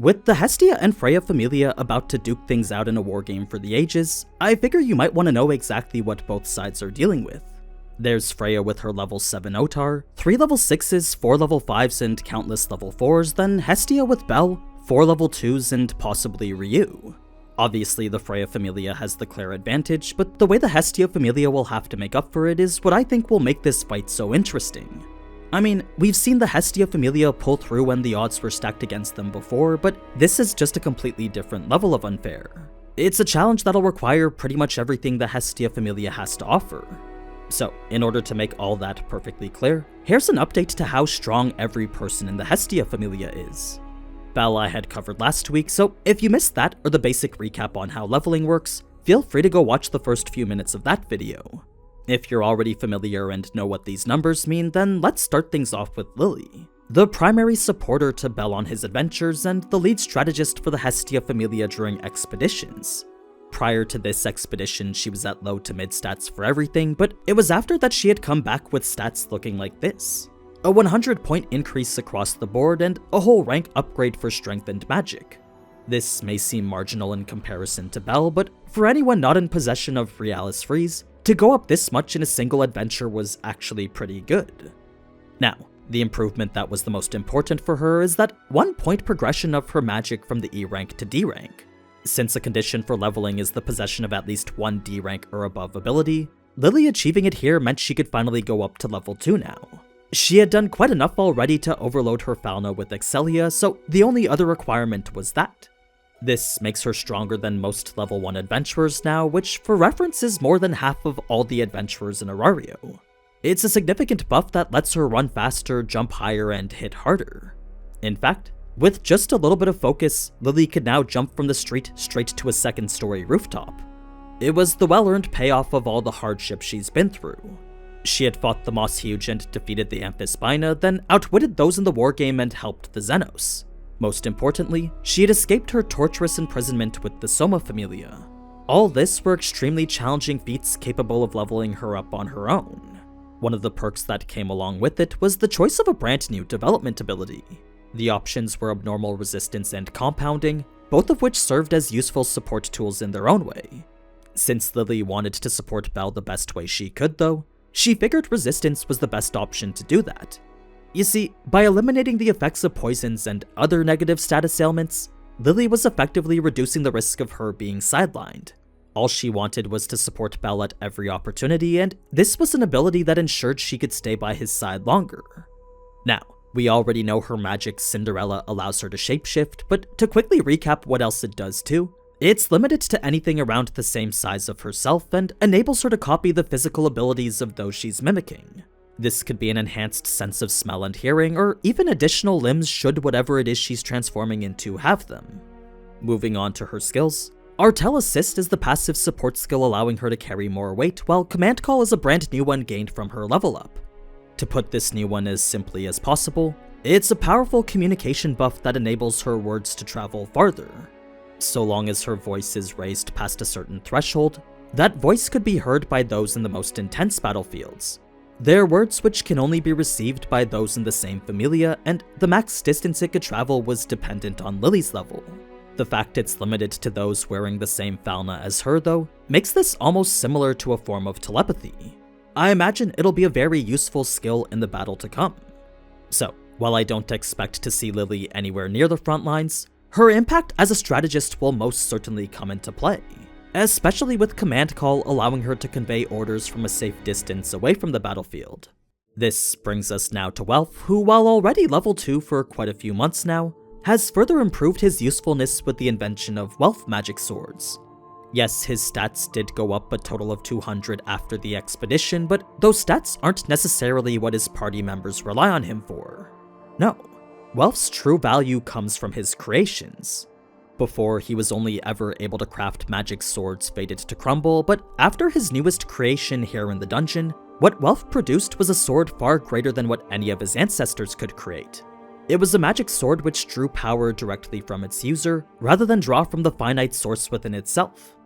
With the Hestia and Freya Familia about to duke things out in a wargame for the ages, I figure you might want to know exactly what both sides are dealing with. There's Freya with her level 7 Otar, 3 level 6s, 4 level 5s, and countless level 4s, then Hestia with Belle, 4 level 2s, and possibly Ryu. Obviously, the Freya Familia has the clear advantage, but the way the Hestia Familia will have to make up for it is what I think will make this fight so interesting. I mean, we've seen the Hestia Familia pull through when the odds were stacked against them before, but this is just a completely different level of unfair. It's a challenge that'll require pretty much everything the Hestia Familia has to offer. So, in order to make all that perfectly clear, here's an update to how strong every person in the Hestia Familia is. Belle I had covered last week, so if you missed that or the basic recap on how leveling works, feel free to go watch the first few minutes of that video. If you're already familiar and know what these numbers mean, then let's start things off with Lily, the primary supporter to Belle on his adventures and the lead strategist for the Hestia Familia during expeditions. Prior to this expedition, she was at low to mid stats for everything, but it was after that she had come back with stats looking like this. A 100-point increase across the board and a whole rank upgrade for strength and magic. This may seem marginal in comparison to Belle, but for anyone not in possession of Realis Freeze, to go up this much in a single adventure was actually pretty good. Now, the improvement that was the most important for her is that 1 point progression of her magic from the E rank to D rank. Since a condition for leveling is the possession of at least 1 D rank or above ability, Lily achieving it here meant she could finally go up to level 2 now. She had done quite enough already to overload her Fauna with Excelia, so the only other requirement was that. This makes her stronger than most level 1 adventurers now, which for reference is more than half of all the adventurers in Arario. It's a significant buff that lets her run faster, jump higher, and hit harder. In fact, with just a little bit of focus, Lily could now jump from the street straight to a 2nd-story rooftop. It was the well-earned payoff of all the hardship she's been through. She had fought the Moss Huge and defeated the Amphispina, then outwitted those in the wargame and helped the Xenos. Most importantly, she had escaped her torturous imprisonment with the Soma Familia. All this were extremely challenging feats capable of leveling her up on her own. One of the perks that came along with it was the choice of a brand new development ability. The options were Abnormal Resistance and Compounding, both of which served as useful support tools in their own way. Since Lily wanted to support Belle the best way she could though, she figured Resistance was the best option to do that. You see, by eliminating the effects of poisons and other negative status ailments, Lily was effectively reducing the risk of her being sidelined. All she wanted was to support Belle at every opportunity, and this was an ability that ensured she could stay by his side longer. Now, we already know her magic Cinderella allows her to shapeshift, but to quickly recap what else it does too, it's limited to anything around the same size of herself and enables her to copy the physical abilities of those she's mimicking. This could be an enhanced sense of smell and hearing, or even additional limbs should whatever it is she's transforming into have them. Moving on to her skills, Artel Assist is the passive support skill allowing her to carry more weight, while Command Call is a brand new one gained from her level up. To put this new one as simply as possible, it's a powerful communication buff that enables her words to travel farther. So long as her voice is raised past a certain threshold, that voice could be heard by those in the most intense battlefields. They're words which can only be received by those in the same familia, and the max distance it could travel was dependent on Lily's level. The fact it's limited to those wearing the same fauna as her though, makes this almost similar to a form of telepathy. I imagine it'll be a very useful skill in the battle to come. So, while I don't expect to see Lily anywhere near the front lines, her impact as a strategist will most certainly come into play, especially with Command Call allowing her to convey orders from a safe distance away from the battlefield. This brings us now to Welf, who while already level 2 for quite a few months now, has further improved his usefulness with the invention of Welf magic swords. Yes, his stats did go up a total of 200 after the expedition, but those stats aren't necessarily what his party members rely on him for. No, Welf's true value comes from his creations. Before, he was only ever able to craft magic swords fated to crumble, but after his newest creation here in the dungeon, what Welf produced was a sword far greater than what any of his ancestors could create. It was a magic sword which drew power directly from its user, rather than draw from the finite source within itself.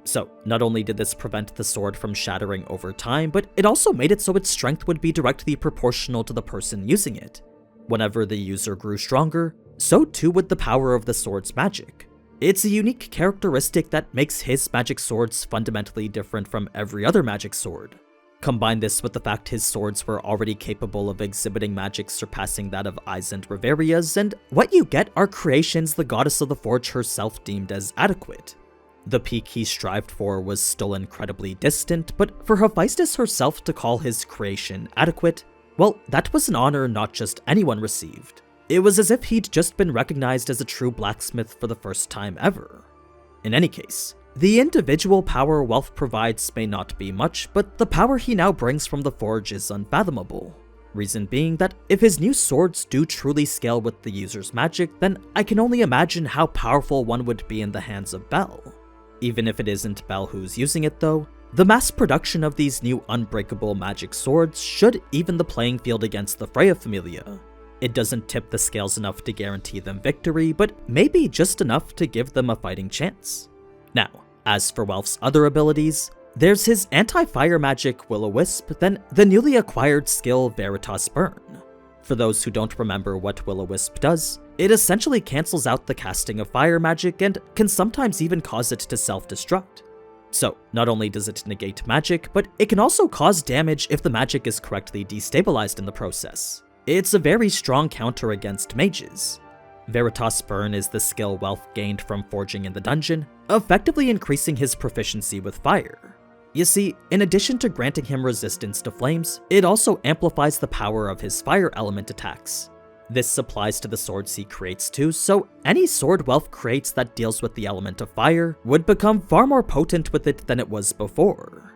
So, not only did this prevent the sword from shattering over time, but it also made it so its strength would be directly proportional to the person using it. Whenever the user grew stronger, so too would the power of the sword's magic. It's a unique characteristic that makes his magic swords fundamentally different from every other magic sword. Combine this with the fact his swords were already capable of exhibiting magic surpassing that of Ai's and Riveria's, and what you get are creations the goddess of the forge herself deemed as adequate. The peak he strived for was still incredibly distant, but for Hephaestus herself to call his creation adequate, well, that was an honor not just anyone received. It was as if he'd just been recognized as a true blacksmith for the first time ever. In any case, the individual power wealth provides may not be much, but the power he now brings from the forge is unfathomable. Reason being that if his new swords do truly scale with the user's magic, then I can only imagine how powerful one would be in the hands of Belle. Even if it isn't Belle who's using it though, the mass production of these new unbreakable magic swords should even the playing field against the Freya Familia. It doesn't tip the scales enough to guarantee them victory, but maybe just enough to give them a fighting chance. Now, as for Welf's other abilities, there's his anti-fire magic Will-O-Wisp, then the newly acquired skill Veritas Burn. For those who don't remember what Will-O-Wisp does, it essentially cancels out the casting of fire magic and can sometimes even cause it to self-destruct. So, not only does it negate magic, but it can also cause damage if the magic is correctly destabilized in the process. It's a very strong counter against mages. Veritas Burn is the skill Welf gained from forging in the dungeon, effectively increasing his proficiency with fire. You see, in addition to granting him resistance to flames, it also amplifies the power of his fire element attacks. This applies to the swords he creates too, so any sword Welf creates that deals with the element of fire would become far more potent with it than it was before.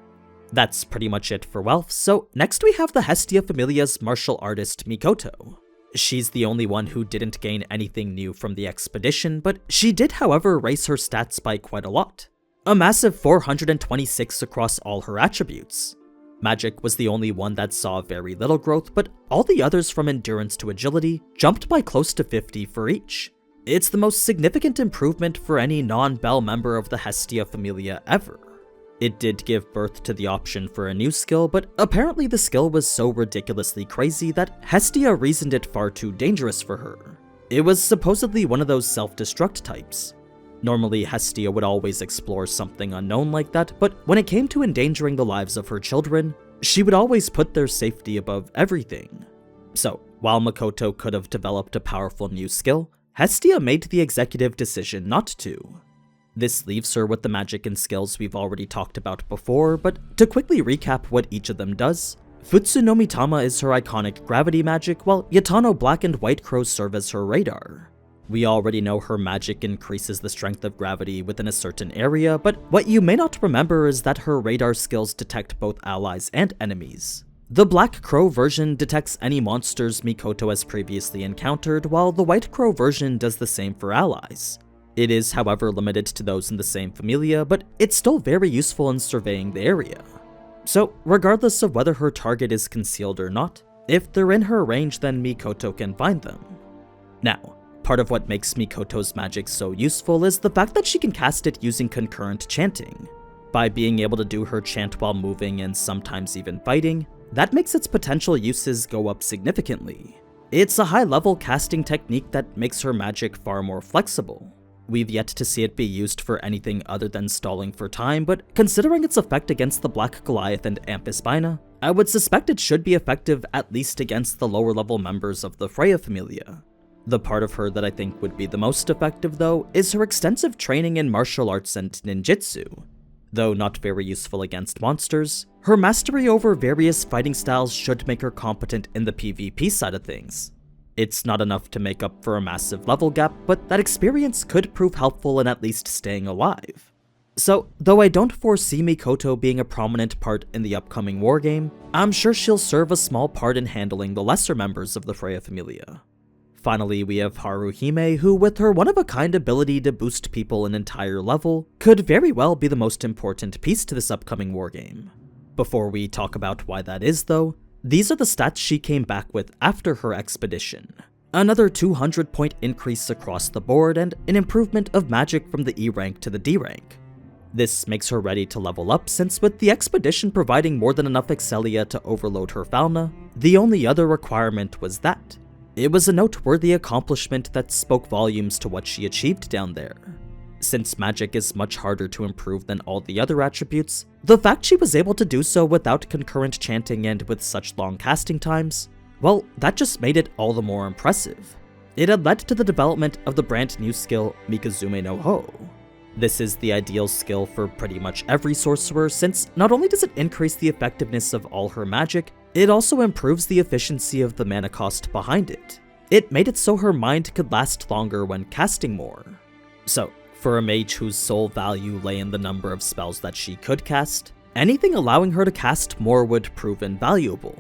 That's pretty much it for Welf, so next we have the Hestia Familia's martial artist Mikoto. She's the only one who didn't gain anything new from the expedition, but she did however raise her stats by quite a lot. A massive 426 across all her attributes. Magic was the only one that saw very little growth, but all the others from endurance to agility jumped by close to 50 for each. It's the most significant improvement for any non-Belle member of the Hestia Familia ever. It did give birth to the option for a new skill, but apparently the skill was so ridiculously crazy that Hestia reasoned it far too dangerous for her. It was supposedly one of those self-destruct types. Normally, Hestia would always explore something unknown like that, but when it came to endangering the lives of her children, she would always put their safety above everything. So, while Mikoto could have developed a powerful new skill, Hestia made the executive decision not to. This leaves her with the magic and skills we've already talked about before, but to quickly recap what each of them does, Futsu no Mitama is her iconic gravity magic, while Yatano Black and White Crows serve as her radar. We already know her magic increases the strength of gravity within a certain area, but what you may not remember is that her radar skills detect both allies and enemies. The Black Crow version detects any monsters Mikoto has previously encountered, while the White Crow version does the same for allies. It is, however, limited to those in the same familia, but it's still very useful in surveying the area. So, regardless of whether her target is concealed or not, if they're in her range, then Mikoto can find them. Now, part of what makes Mikoto's magic so useful is the fact that she can cast it using concurrent chanting. By being able to do her chant while moving and sometimes even fighting, that makes its potential uses go up significantly. It's a high-level casting technique that makes her magic far more flexible. We've yet to see it be used for anything other than stalling for time, but considering its effect against the Black Goliath and Amphispina, I would suspect it should be effective at least against the lower-level members of the Freya Familia. The part of her that I think would be the most effective, though, is her extensive training in martial arts and ninjutsu. Though not very useful against monsters, her mastery over various fighting styles should make her competent in the PvP side of things. It's not enough to make up for a massive level gap, but that experience could prove helpful in at least staying alive. So, though I don't foresee Mikoto being a prominent part in the upcoming wargame, I'm sure she'll serve a small part in handling the lesser members of the Freya Familia. Finally, we have Haruhime, who with her one-of-a-kind ability to boost people an entire level, could very well be the most important piece to this upcoming wargame. Before we talk about why that is though, these are the stats she came back with after her expedition. Another 200-point increase across the board and an improvement of magic from the E rank to the D rank. This makes her ready to level up since with the expedition providing more than enough Excelia to overload her fauna, the only other requirement was that. It was a noteworthy accomplishment that spoke volumes to what she achieved down there. Since magic is much harder to improve than all the other attributes, the fact she was able to do so without concurrent chanting and with such long casting times, well, that just made it all the more impressive. It had led to the development of the brand new skill Mikazume no Ho. This is the ideal skill for pretty much every sorcerer, since not only does it increase the effectiveness of all her magic, it also improves the efficiency of the mana cost behind it. It made it so her mind could last longer when casting more. So, for a mage whose sole value lay in the number of spells that she could cast, anything allowing her to cast more would prove invaluable.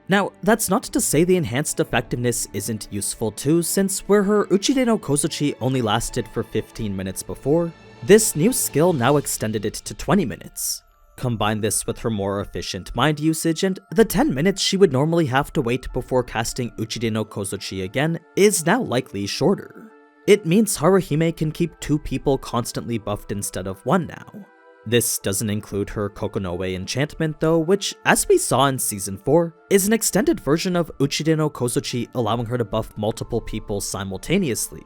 Now, that's not to say the enhanced effectiveness isn't useful too, since where her Uchide no Kozuchi only lasted for 15 minutes before, this new skill now extended it to 20 minutes. Combine this with her more efficient mind usage, and the 10 minutes she would normally have to wait before casting Uchide no Kozuchi again is now likely shorter. It means Haruhime can keep 2 people constantly buffed instead of 1 now. This doesn't include her Kokonoe enchantment though, which, as we saw in Season 4, is an extended version of Uchide no Kozuchi allowing her to buff multiple people simultaneously.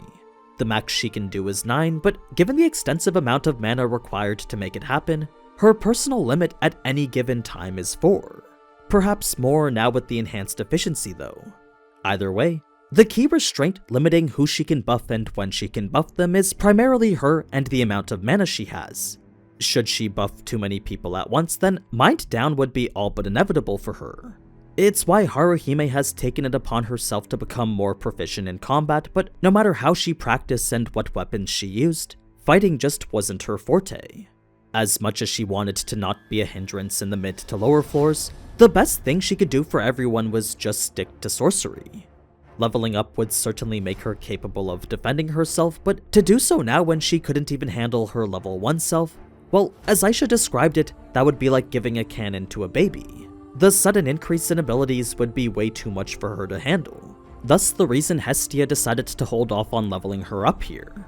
The max she can do is 9, but given the extensive amount of mana required to make it happen, her personal limit at any given time is 4. Perhaps more now with the enhanced efficiency though. Either way, the key restraint limiting who she can buff and when she can buff them is primarily her and the amount of mana she has. Should she buff too many people at once, then Mind Down would be all but inevitable for her. It's why Haruhime has taken it upon herself to become more proficient in combat, but no matter how she practiced and what weapons she used, fighting just wasn't her forte. As much as she wanted to not be a hindrance in the mid to lower floors, the best thing she could do for everyone was just stick to sorcery. Leveling up would certainly make her capable of defending herself, but to do so now when she couldn't even handle her level 1 self, well, as Aisha described it, that would be like giving a cannon to a baby. The sudden increase in abilities would be way too much for her to handle. Thus the reason Hestia decided to hold off on leveling her up here.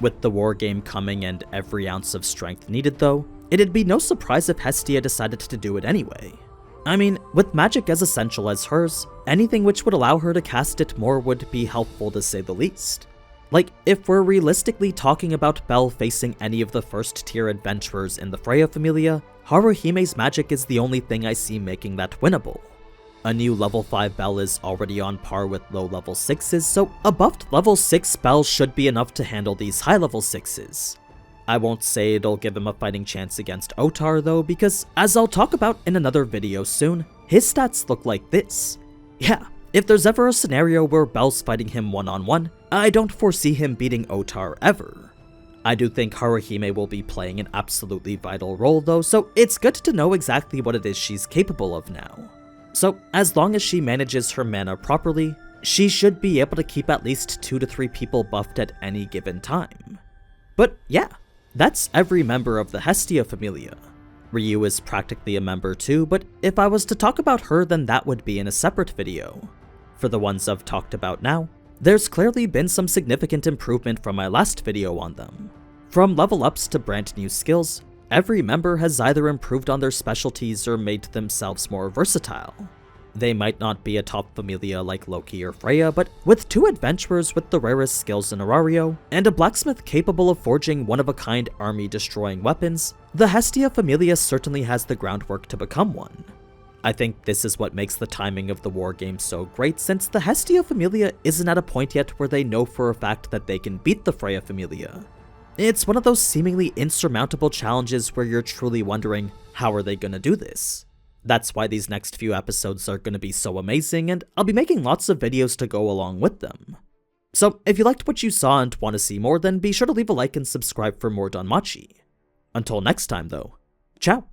With the war game coming and every ounce of strength needed though, it'd be no surprise if Hestia decided to do it anyway. I mean, with magic as essential as hers, anything which would allow her to cast it more would be helpful to say the least. Like, if we're realistically talking about Belle facing any of the first tier adventurers in the Freya Familia, Haruhime's magic is the only thing I see making that winnable. A new level 5 Belle is already on par with low level 6s, so a buffed level 6 Belle should be enough to handle these high level 6s. I won't say it'll give him a fighting chance against Otar though, because as I'll talk about in another video soon, his stats look like this. Yeah, if there's ever a scenario where Belle's fighting him one-on-one, I don't foresee him beating Otar ever. I do think Haruhime will be playing an absolutely vital role though, so it's good to know exactly what it is she's capable of now. So as long as she manages her mana properly, she should be able to keep at least 2 to 3 people buffed at any given time. But yeah, that's every member of the Hestia Familia. Ryu is practically a member too, but if I was to talk about her then that would be in a separate video. For the ones I've talked about now, there's clearly been some significant improvement from my last video on them. From level ups to brand new skills, every member has either improved on their specialties or made themselves more versatile. They might not be a top familia like Loki or Freya, but with 2 adventurers with the rarest skills in Arario, and a blacksmith capable of forging one-of-a-kind army-destroying weapons, the Hestia Familia certainly has the groundwork to become one. I think this is what makes the timing of the war game so great, since the Hestia Familia isn't at a point yet where they know for a fact that they can beat the Freya Familia. It's one of those seemingly insurmountable challenges where you're truly wondering, how are they gonna do this? That's why these next few episodes are gonna be so amazing, and I'll be making lots of videos to go along with them. So if you liked what you saw and want to see more, then be sure to leave a like and subscribe for more DanMachi. Until next time though, ciao!